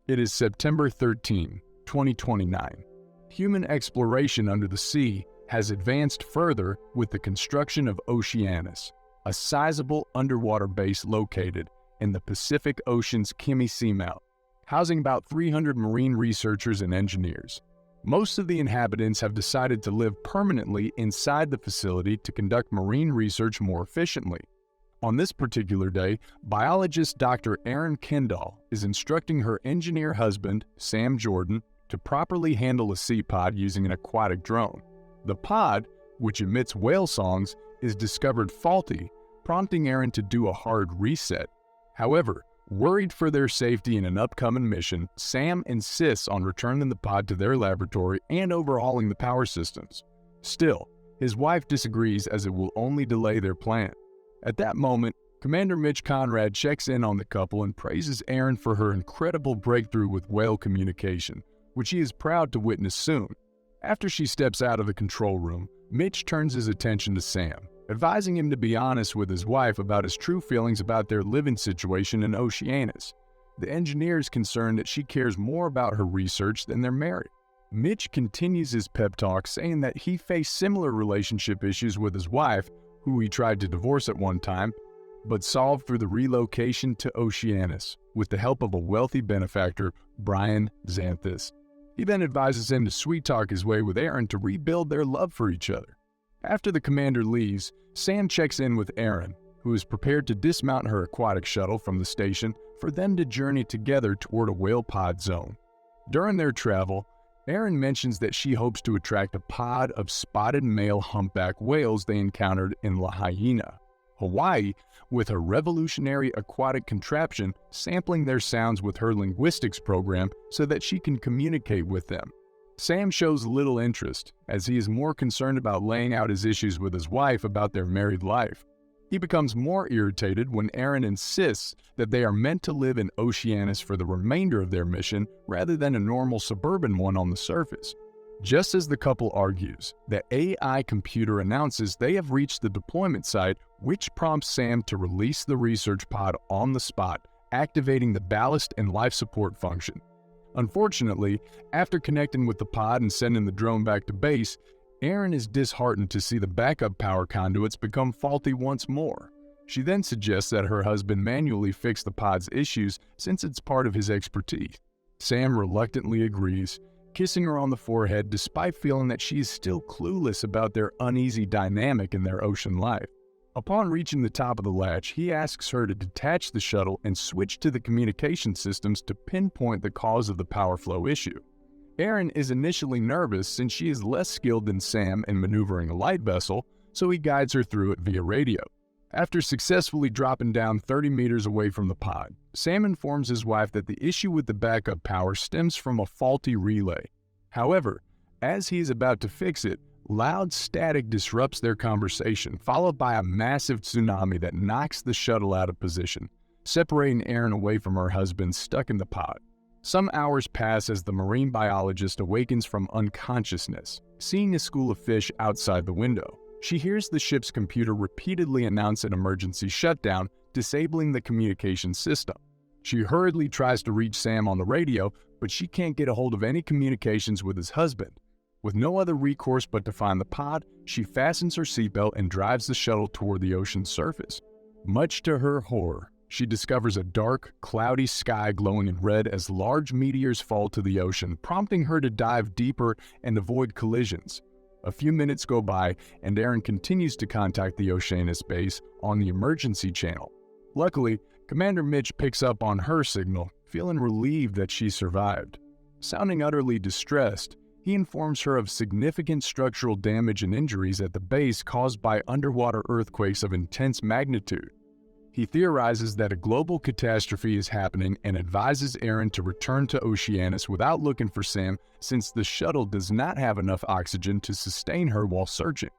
It is September 13, 2029. Human exploration under the sea has advanced further with the construction of Oceanus, a sizable underwater base located in the Pacific Ocean's Kimi seamount, housing about 300 marine researchers and engineers. Most of the inhabitants have decided to live permanently inside the facility to conduct marine research more efficiently. On this particular day, biologist Dr. Erin Kendall is instructing her engineer husband, Sam Jordan, to properly handle a sea pod using an aquatic drone. The pod, which emits whale songs, is discovered faulty, prompting Erin to do a hard reset. However, worried for their safety in an upcoming mission, Sam insists on returning the pod to their laboratory and overhauling the power systems. Still, his wife disagrees as it will only delay their plan. At that moment, Commander Mitch Conrad checks in on the couple and praises Erin for her incredible breakthrough with whale communication, which he is proud to witness soon. After she steps out of the control room, Mitch turns his attention to Sam, advising him to be honest with his wife about his true feelings about their living situation in Oceanus. The engineer is concerned that she cares more about her research than their marriage. Mitch continues his pep talk, saying that he faced similar relationship issues with his wife, who he tried to divorce at one time, but solved through the relocation to Oceanus with the help of a wealthy benefactor, Brian Xanthus. He then advises him to sweet-talk his way with Erin to rebuild their love for each other. After the commander leaves, Sam checks in with Erin, who is prepared to dismount her aquatic shuttle from the station for them to journey together toward a whale pod zone. During their travel, Erin mentions that she hopes to attract a pod of spotted male humpback whales they encountered in Lahaina, Hawaii, with her revolutionary aquatic contraption sampling their sounds with her linguistics program so that she can communicate with them. Sam shows little interest, as he is more concerned about laying out his issues with his wife about their married life. He becomes more irritated when Erin insists that they are meant to live in Oceanus for the remainder of their mission rather than a normal suburban one on the surface. Just as the couple argues, the AI computer announces they have reached the deployment site, which prompts Sam to release the research pod on the spot, activating the ballast and life support function. Unfortunately, after connecting with the pod and sending the drone back to base, Erin is disheartened to see the backup power conduits become faulty once more. She then suggests that her husband manually fix the pod's issues since it's part of his expertise. Sam reluctantly agrees, kissing her on the forehead despite feeling that she is still clueless about their uneasy dynamic in their ocean life. Upon reaching the top of the latch, he asks her to detach the shuttle and switch to the communication systems to pinpoint the cause of the power flow issue. Erin is initially nervous since she is less skilled than Sam in maneuvering a light vessel, so he guides her through it via radio. After successfully dropping down 30 meters away from the pod, Sam informs his wife that the issue with the backup power stems from a faulty relay. However, as he is about to fix it, loud static disrupts their conversation, followed by a massive tsunami that knocks the shuttle out of position, separating Erin away from her husband stuck in the pod. Some hours pass as the marine biologist awakens from unconsciousness, seeing a school of fish outside the window. She hears the ship's computer repeatedly announce an emergency shutdown, disabling the communication system. She hurriedly tries to reach Sam on the radio, but she can't get a hold of any communications with his husband. With no other recourse but to find the pod, she fastens her seatbelt and drives the shuttle toward the ocean's surface. Much to her horror, she discovers a dark, cloudy sky glowing in red as large meteors fall to the ocean, prompting her to dive deeper and avoid collisions. A few minutes go by, and Erin continues to contact the Oceanus base on the emergency channel. Luckily, Commander Mitch picks up on her signal, feeling relieved that she survived. Sounding utterly distressed, he informs her of significant structural damage and injuries at the base caused by underwater earthquakes of intense magnitude. He theorizes that a global catastrophe is happening and advises Erin to return to Oceanus without looking for Sam, since the shuttle does not have enough oxygen to sustain her while searching.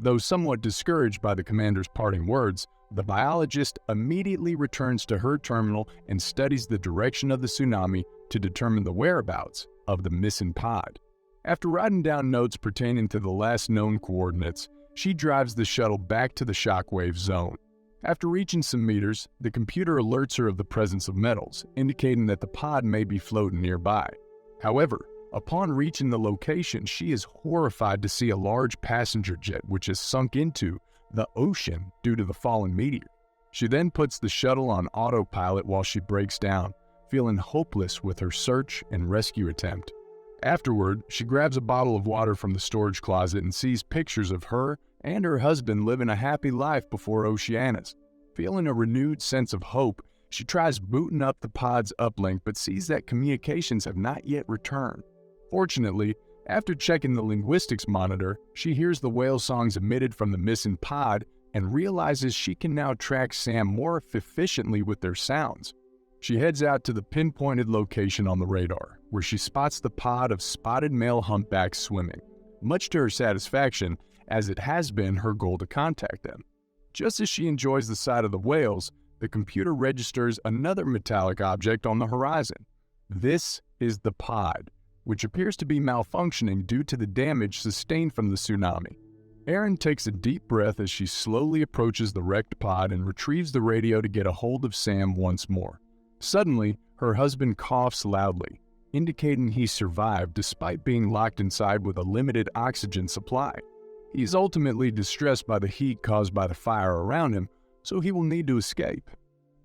Though somewhat discouraged by the commander's parting words, the biologist immediately returns to her terminal and studies the direction of the tsunami to determine the whereabouts of the missing pod. After writing down notes pertaining to the last known coordinates, she drives the shuttle back to the shockwave zone. After reaching some meters, the computer alerts her of the presence of metals, indicating that the pod may be floating nearby. However, upon reaching the location, she is horrified to see a large passenger jet which has sunk into the ocean due to the fallen meteor. She then puts the shuttle on autopilot while she breaks down, feeling hopeless with her search and rescue attempt. Afterward, she grabs a bottle of water from the storage closet and sees pictures of her and her husband living a happy life before Oceanus. Feeling a renewed sense of hope, she tries booting up the pod's uplink but sees that communications have not yet returned. Fortunately, after checking the linguistics monitor, she hears the whale songs emitted from the missing pod and realizes she can now track Sam more efficiently with their sounds. She heads out to the pinpointed location on the radar, where she spots the pod of spotted male humpbacks swimming, much to her satisfaction, as it has been her goal to contact them. Just as she enjoys the sight of the whales, the computer registers another metallic object on the horizon. This is the pod, which appears to be malfunctioning due to the damage sustained from the tsunami. Erin takes a deep breath as she slowly approaches the wrecked pod and retrieves the radio to get a hold of Sam once more. Suddenly, her husband coughs loudly, indicating he survived despite being locked inside with a limited oxygen supply. He is ultimately distressed by the heat caused by the fire around him, so he will need to escape.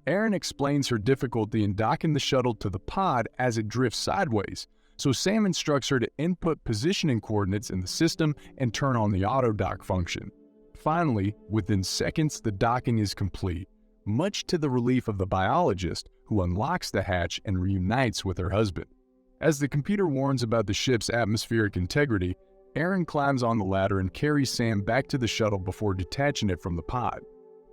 Erin explains her difficulty in docking the shuttle to the pod as it drifts sideways, so Sam instructs her to input positioning coordinates in the system and turn on the auto dock function. Finally, within seconds, the docking is complete, much to the relief of the biologist, who unlocks the hatch and reunites with her husband. As the computer warns about the ship's atmospheric integrity, Erin climbs on the ladder and carries Sam back to the shuttle before detaching it from the pod.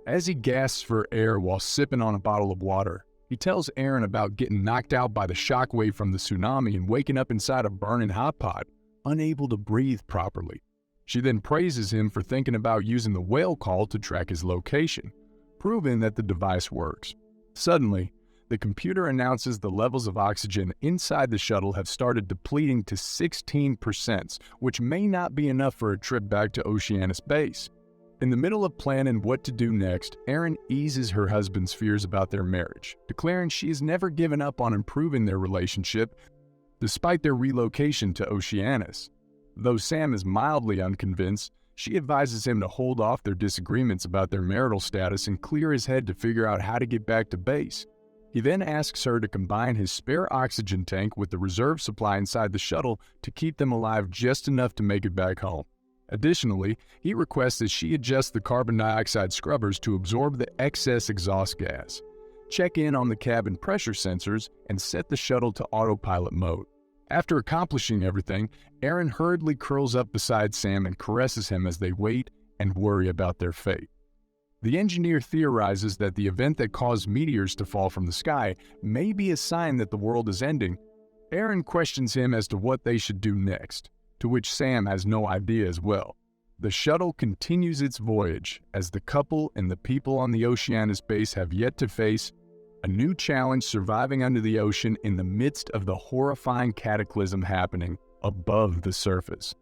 As he gasps for air while sipping on a bottle of water, he tells Erin about getting knocked out by the shockwave from the tsunami and waking up inside a burning hot pod, unable to breathe properly. She then praises him for thinking about using the whale call to track his location, proving that the device works. Suddenly, the computer announces the levels of oxygen inside the shuttle have started depleting to 16%, which may not be enough for a trip back to Oceanus Base. In the middle of planning what to do next, Erin eases her husband's fears about their marriage, declaring she has never given up on improving their relationship despite their relocation to Oceanus. Though Sam is mildly unconvinced, she advises him to hold off their disagreements about their marital status and clear his head to figure out how to get back to base. He then asks her to combine his spare oxygen tank with the reserve supply inside the shuttle to keep them alive just enough to make it back home. Additionally, he requests that she adjust the carbon dioxide scrubbers to absorb the excess exhaust gas, check in on the cabin pressure sensors, and set the shuttle to autopilot mode. After accomplishing everything, Erin hurriedly curls up beside Sam and caresses him as they wait and worry about their fate. The engineer theorizes that the event that caused meteors to fall from the sky may be a sign that the world is ending. Erin questions him as to what they should do next, to which Sam has no idea as well. The shuttle continues its voyage as the couple and the people on the Oceanus base have yet to face a new challenge, surviving under the ocean in the midst of the horrifying cataclysm happening above the surface.